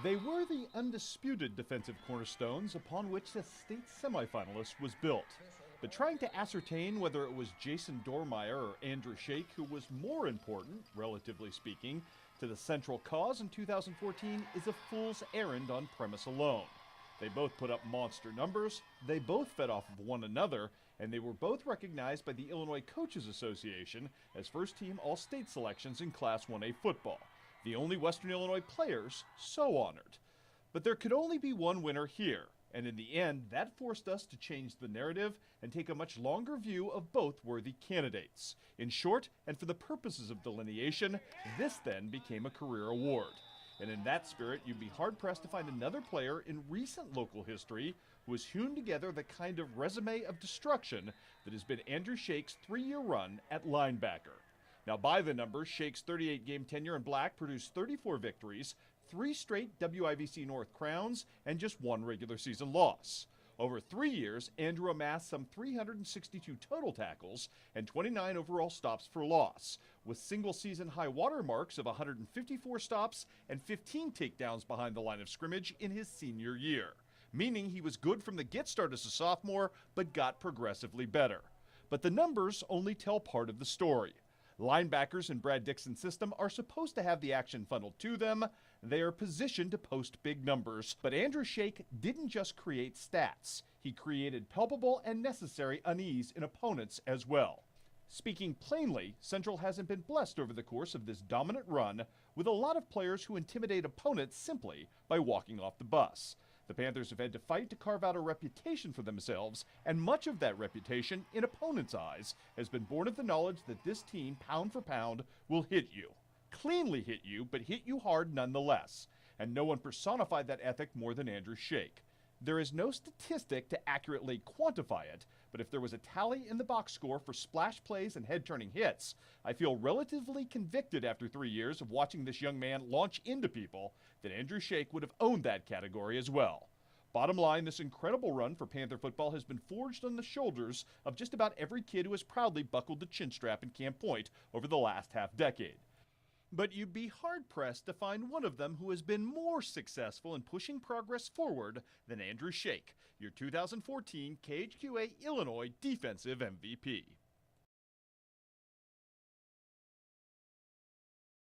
They were the undisputed defensive cornerstones upon which the state semifinalist was built. But trying to ascertain whether it was Jason Dormeyer or Andrew Shake who was more important, relatively speaking, to the central cause in 2014 is a fool's errand on premise alone. They both put up monster numbers, they both fed off of one another, and they were both recognized by the Illinois Coaches Association as first-team All-State selections in Class 1A football. The only Western Illinois players so honored. But there could only be one winner here, and in the end, that forced us to change the narrative and take a much longer view of both worthy candidates. In short, and for the purposes of delineation, this then became a career award. And in that spirit, you'd be hard-pressed to find another player in recent local history who has hewn together the kind of resume of destruction that has been Andrew Shake's 3-year run at linebacker. Now, by the numbers, Shake's 38-game tenure in black produced 34 victories, 3 straight WIVC North crowns, and just 1 regular season loss. Over 3 years, Andrew amassed some 362 total tackles and 29 overall stops for loss, with single-season high water marks of 154 stops and 15 takedowns behind the line of scrimmage in his senior year, meaning he was good from the get-start as a sophomore, but got progressively better. But the numbers only tell part of the story. Linebackers in Brad Dixon's system are supposed to have the action funneled to them. They are positioned to post big numbers. But Andrew Shake didn't just create stats. He created palpable and necessary unease in opponents as well. Speaking plainly, Central hasn't been blessed over the course of this dominant run with a lot of players who intimidate opponents simply by walking off the bus. The Panthers have had to fight to carve out a reputation for themselves, and much of that reputation, in opponents' eyes, has been born of the knowledge that this team, pound for pound, will hit you. Cleanly hit you, but hit you hard nonetheless. And no one personified that ethic more than Andrew Shake. There is no statistic to accurately quantify it, but if there was a tally in the box score for splash plays and head-turning hits, I feel relatively convicted after 3 years of watching this young man launch into people that Andrew Shake would have owned that category as well. Bottom line, this incredible run for Panther football has been forged on the shoulders of just about every kid who has proudly buckled the chin strap in Camp Point over the last half-decade. But you'd be hard-pressed to find one of them who has been more successful in pushing progress forward than Andrew Shake, your 2014 KHQA Illinois Defensive MVP.